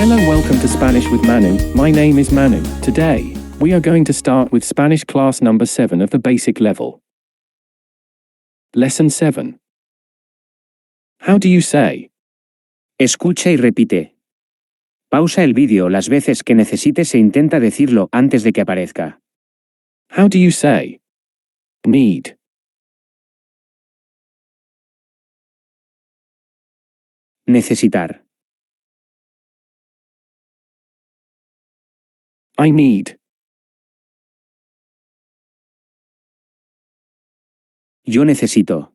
Hello, welcome to Spanish with Manu. My name is Manu. Today, we are going to start with Spanish class number 7 of the basic level. Lesson 7. How do you say? Escucha y repite. Pausa el vídeo las veces que necesites e intenta decirlo antes de que aparezca. How do you say? Need. Necesitar. I need. Yo necesito.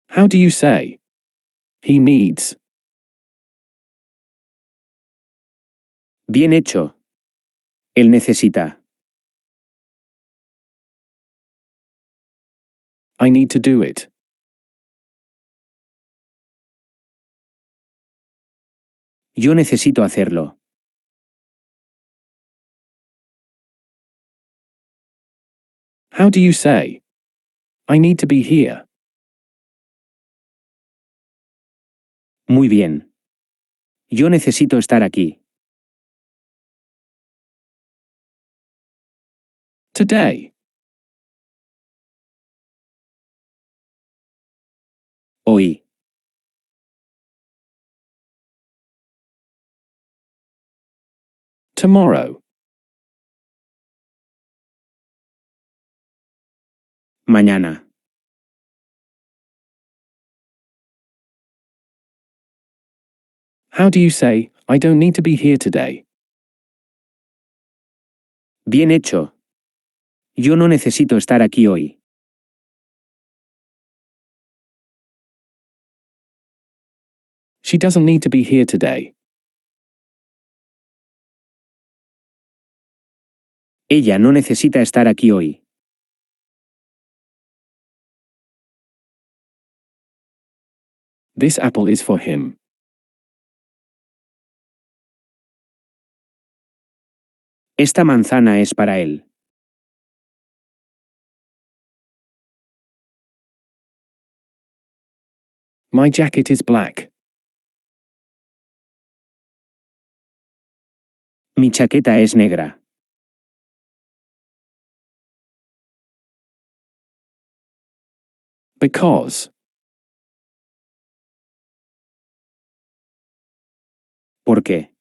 How do you say? He needs. Bien hecho. Él necesita. I need to do it. Yo necesito hacerlo. How do you say? I need to be here. Muy bien. Yo necesito estar aquí. Today. Hoy. Tomorrow. Mañana. How do you say, I don't need to be here today? Bien hecho. Yo no necesito estar aquí hoy. She doesn't need to be here today. Ella no necesita estar aquí hoy. This apple is for him. Esta manzana es para él. My jacket is black. Mi chaqueta es negra. Because. ¿Por qué?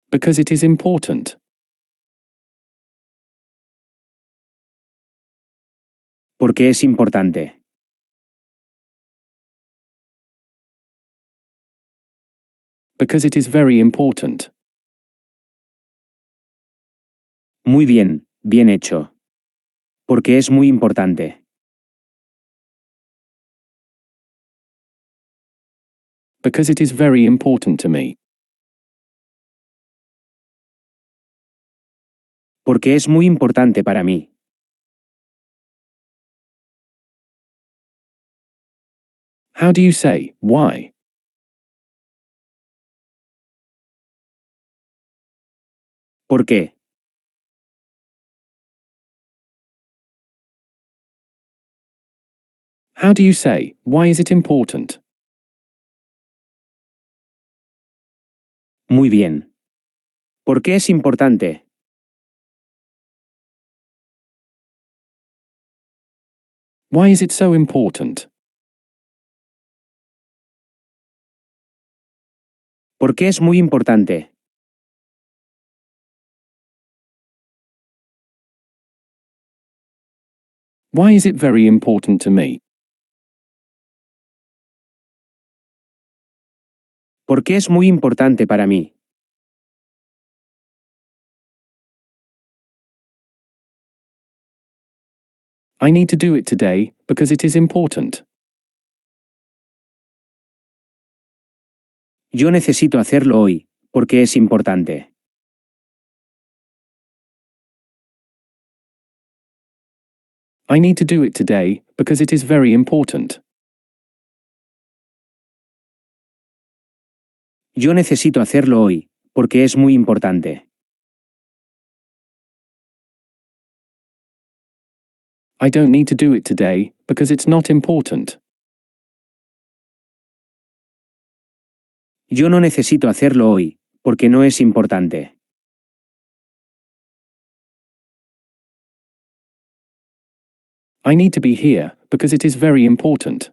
Because it is important. Porque es importante. Because it is very important. Muy bien, bien hecho. Porque es muy importante. Because it is very important to me. Porque es muy importante para mí. How do you say, why? ¿Por qué? How do you say, why is it important? Muy bien. ¿Por qué es importante? Why is it so important? ¿Por qué es muy importante? Why is it very important to me? ¿Por qué es muy importante para mí? I need to do it today, because it is important. Yo necesito hacerlo hoy, porque es importante. I need to do it today, because it is very important. Yo necesito hacerlo hoy, porque es muy importante. I don't need to do it today, because it's not important. Yo no necesito hacerlo hoy, porque no es importante. I need to be here, because it is very important.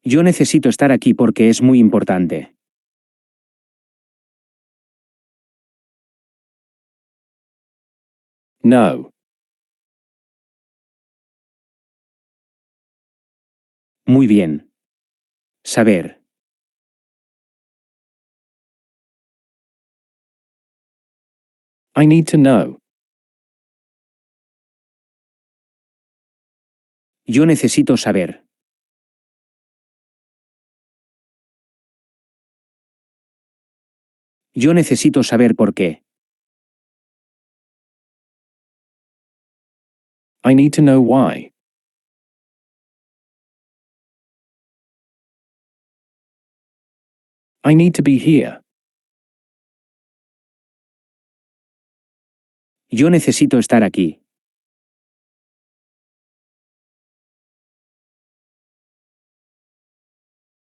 Yo necesito estar aquí porque es muy importante. No. Muy bien. Saber. I need to know. Yo necesito saber. Yo necesito saber por qué. I need to know why. I need to be here. Yo necesito estar aquí.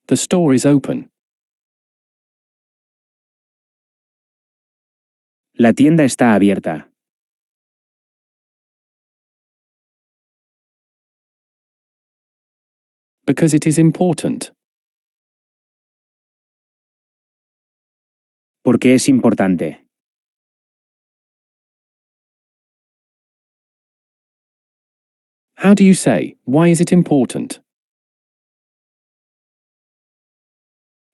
The store is open. La tienda está abierta. Because it is important. Porque es importante. How do you say, why is it important?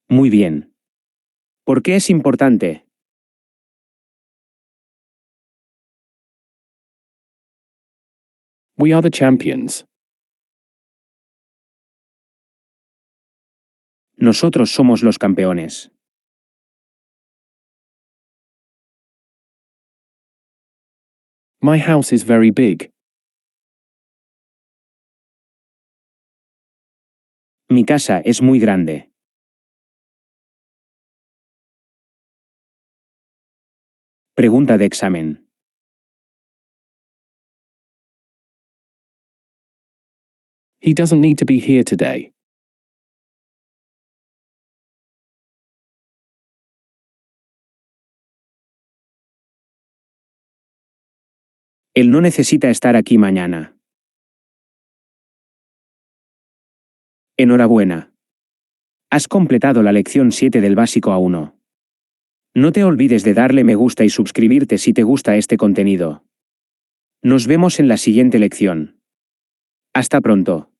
Muy bien. ¿Por qué es importante? We are the champions. Nosotros somos los campeones. My house is very big. Mi casa es muy grande. Pregunta de examen. He doesn't need to be here today. Él no necesita estar aquí mañana. Enhorabuena. Has completado la lección 7 del básico A1. No te olvides de darle me gusta y suscribirte si te gusta este contenido. Nos vemos en la siguiente lección. Hasta pronto.